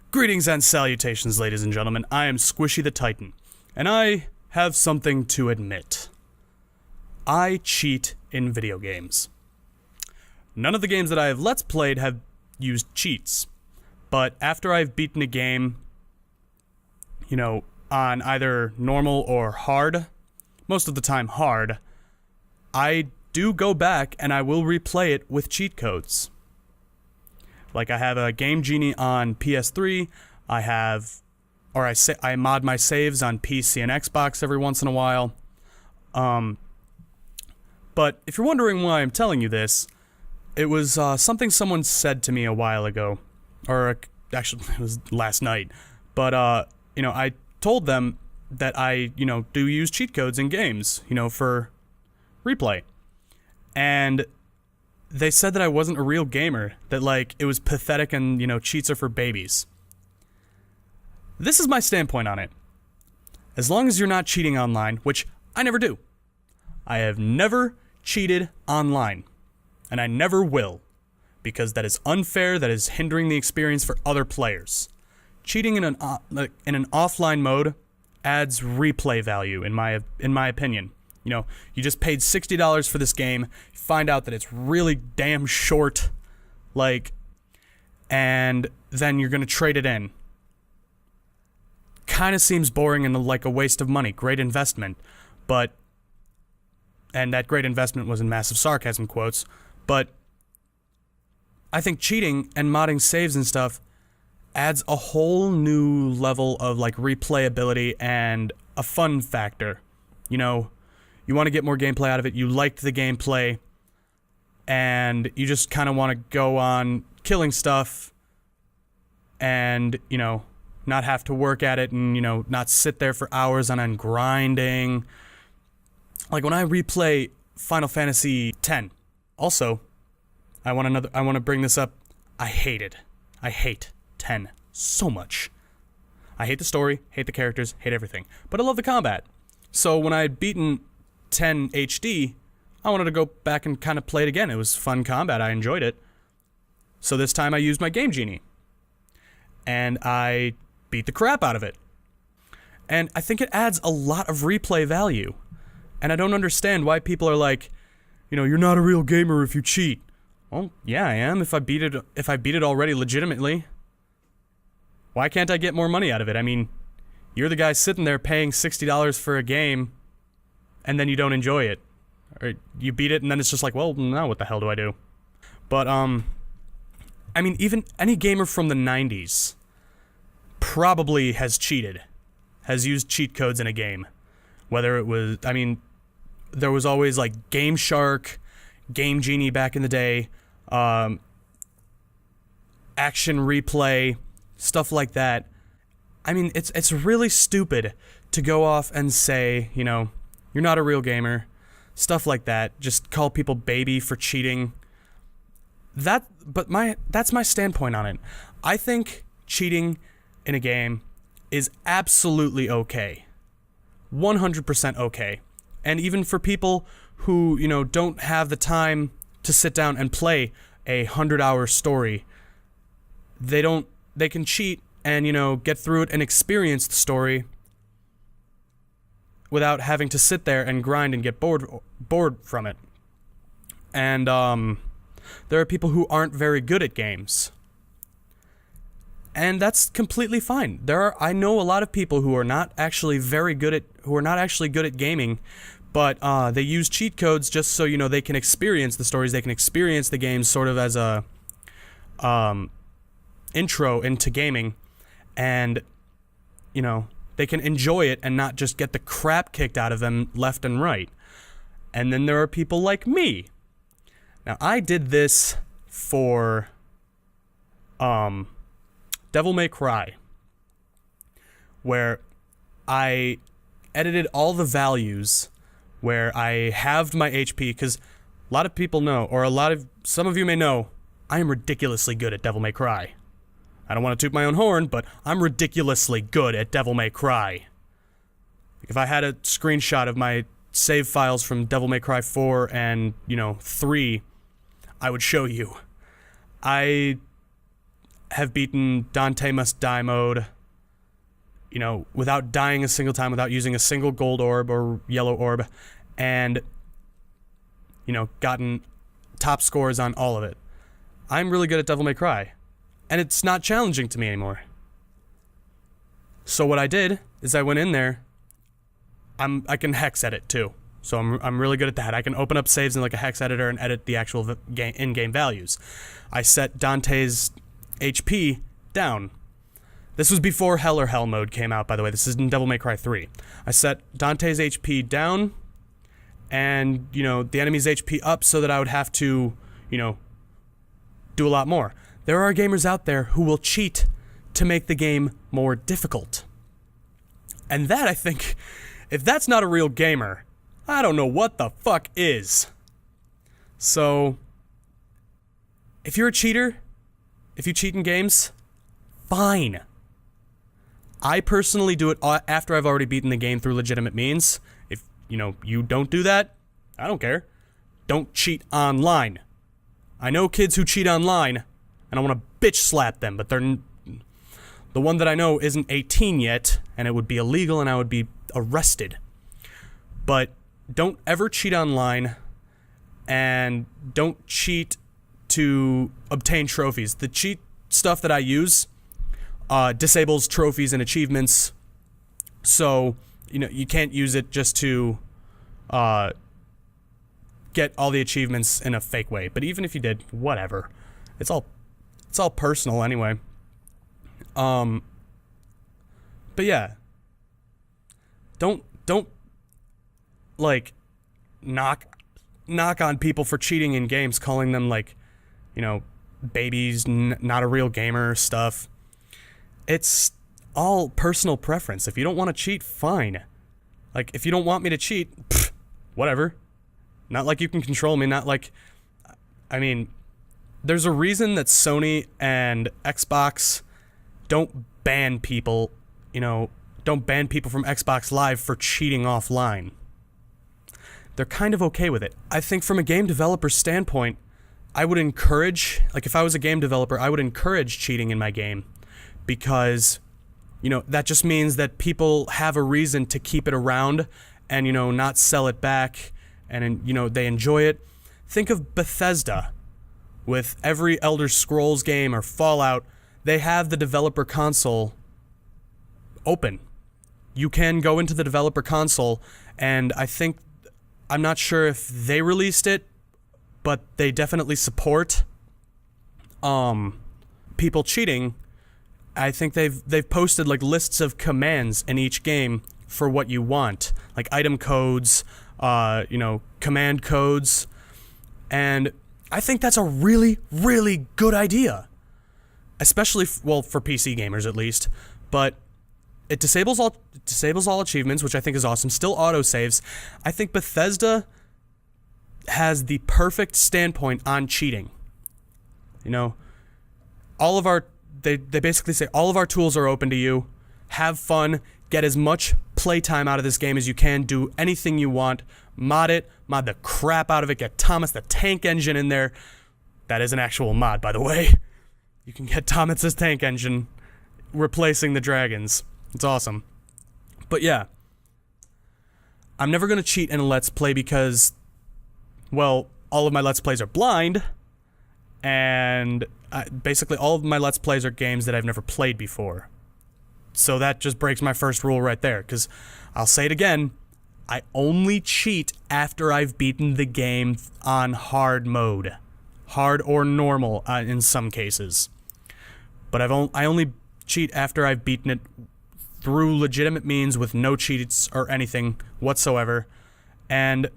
Greetings and salutations, ladies and gentlemen. I am SquishyTheTitan, and I have something to admit. I cheat in video games. None of the games that I have Let's Played have used cheats, but after I've beaten a game, on either normal or hard, most of the time hard, I do go back and I will replay it with cheat codes. Like I have a Game Genie on PS3, I mod my saves on PC and Xbox every once in a while. But if you're wondering why I'm telling you this, it was something someone said to me a while ago, or actually it was last night. But I told them that I do use cheat codes in games, for replay, and they said that I wasn't a real gamer, that it was pathetic and cheats are for babies. This is my standpoint on it. As long as you're not cheating online, which I never do. I have never cheated online, and I never will, because that is unfair, that is hindering the experience for other players. Cheating in an offline mode adds replay value, in my opinion. You just paid $60 for this game, you find out that it's really damn short, and then you're gonna trade it in. Kinda seems boring and like a waste of money. Great investment, and that great investment was in massive sarcasm quotes, but I think cheating and modding saves and stuff adds a whole new level of replayability and a fun factor. You want to get more gameplay out of it, you liked the gameplay, and you just kind of want to go on killing stuff and, not have to work at it and, not sit there for hours on end grinding. Like when I replay Final Fantasy X, also, I want to bring this up, I hate 10 so much. I hate the story, hate the characters, hate everything, but I love the combat. So when I had beaten 10 HD, I wanted to go back and kind of play it again. It was fun combat, I enjoyed it. So this time I used my Game Genie, and I beat the crap out of it. And I think it adds a lot of replay value. And I don't understand why people are like, you're not a real gamer if you cheat. Well, yeah, I am if I beat it already legitimately. Why can't I get more money out of it? I mean, you're the guy sitting there paying $60 for a game, and then you don't enjoy it. Or you beat it, and then it's just like, well, now what the hell do I do? But, I mean, even any gamer from the 90s probably has cheated. Has used cheat codes in a game. Whether it was, there was always, Game Shark, Game Genie back in the day, Action Replay, stuff like that. I mean, it's really stupid to go off and say, you're not a real gamer, stuff like that. Just call people baby for cheating. That's my standpoint on it. I think cheating in a game is absolutely okay. 100% okay. And even for people who, don't have the time to sit down and play a 100-hour story, they can cheat and, get through it and experience the story without having to sit there and grind and get bored from it. And there are people who aren't very good at games, and that's completely fine. I know a lot of people who are not actually good at gaming, but they use cheat codes just so they can experience the stories, they can experience the games sort of as a intro into gaming, and they can enjoy it and not just get the crap kicked out of them left and right. And then there are people like me. Now, I did this for Devil May Cry, where I edited all the values, where I halved my HP, because a lot of people know, or some of you may know, I am ridiculously good at Devil May Cry. I don't want to toot my own horn, but I'm ridiculously good at Devil May Cry. If I had a screenshot of my save files from Devil May Cry 4 and, 3, I would show you. I have beaten Dante Must Die mode, you know, without dying a single time, without using a single gold orb or yellow orb, and, you know, gotten top scores on all of it. I'm really good at Devil May Cry, and it's not challenging to me anymore. So what I did is I went in there. I can hex edit too, so I'm really good at that. I can open up saves in like a hex editor and edit the actual in-game values. I set Dante's HP down. This was before Hell or Hell mode came out, by the way. This is in Devil May Cry 3. I set Dante's HP down, and, you know, the enemy's HP up so that I would have to, you know, do a lot more. There are gamers out there who will cheat to make the game more difficult. And that, I think, if that's not a real gamer, I don't know what the fuck is. So, if you're a cheater, if you cheat in games, fine. I personally do it after I've already beaten the game through legitimate means. If, you know, you don't do that, I don't care. Don't cheat online. I know kids who cheat online, and I want to bitch slap them, but they're... The one that I know isn't 18 yet, and it would be illegal and I would be arrested. But don't ever cheat online, and don't cheat to obtain trophies. The cheat stuff that I use disables trophies and achievements, so, you know, you can't use it just to get all the achievements in a fake way. But even if you did, whatever. It's all personal anyway. But yeah, don't like knock on people for cheating in games, calling them, like, you know, babies, not a real gamer stuff. It's all personal preference. If you don't want to cheat, fine. Like, if you don't want me to cheat, whatever. Not like you can control me, not like, I mean, there's a reason that Sony and Xbox don't ban people, you know, don't ban people from Xbox Live for cheating offline. They're kind of okay with it. I think from a game developer standpoint, I would encourage, like, if I was a game developer, I would encourage cheating in my game, because, you know, that just means that people have a reason to keep it around and, you know, not sell it back, and, you know, they enjoy it. Think of Bethesda. With every Elder Scrolls game or Fallout, they have the developer console open. You can go into the developer console, and I'm not sure if they released it, but they definitely support people cheating. I think they've posted, like, lists of commands in each game for what you want, like item codes, you know, command codes, and I think that's a really, really good idea. Especially, well, for PC gamers at least. But it disables all achievements, which I think is awesome. Still auto-saves. I think Bethesda has the perfect standpoint on cheating. You know, they basically say all of our tools are open to you. Have fun. Get as much playtime out of this game as you can. Do anything you want. Mod it. Mod the crap out of it. Get Thomas the Tank Engine in there. That is an actual mod, by the way. You can get Thomas's Tank Engine replacing the dragons. It's awesome. But yeah, I'm never going to cheat in a Let's Play because, well, all of my Let's Plays are blind, and basically all of my Let's Plays are games that I've never played before. So that just breaks my first rule right there, because I'll say it again, I only cheat after I've beaten the game on hard mode. Hard or normal in some cases. But I only cheat after I've beaten it through legitimate means with no cheats or anything whatsoever. And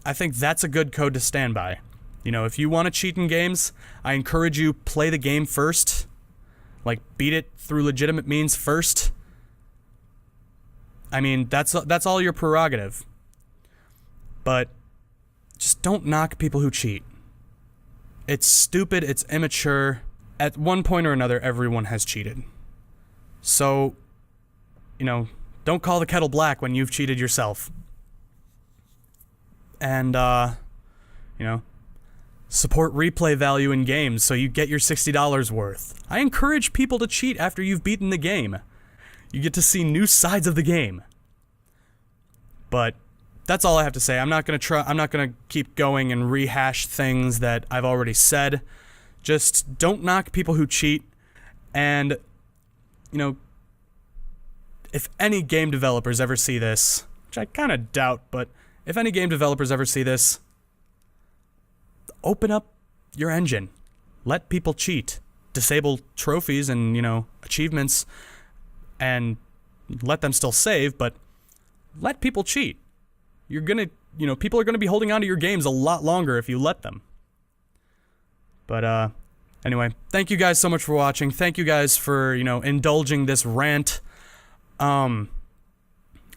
I think that's a good code to stand by. You know, if you want to cheat in games, I encourage you, play the game first. Like, beat it through legitimate means first. I mean, that's all your prerogative. But just don't knock people who cheat. It's stupid, it's immature. At one point or another, everyone has cheated. So, you know, don't call the kettle black when you've cheated yourself. And, you know, Support replay value in games so you get your $60 worth. I encourage people to cheat after you've beaten the game. You get to see new sides of the game. But that's all I have to say. I'm not gonna keep going and rehash things that I've already said. Just don't knock people who cheat, and, you know, if any game developers ever see this, which I kind of doubt, but if any game developers ever see this, open up your engine. Let people cheat. Disable trophies and, you know, achievements, and let them still save, but let people cheat. You're gonna, you know, people are gonna be holding on to your games a lot longer if you let them. But, anyway, thank you guys so much for watching. Thank you guys for, you know, indulging this rant. I am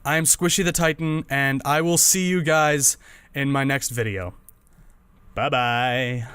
SquishyTheTitan, and I will see you guys in my next video. Bye-bye.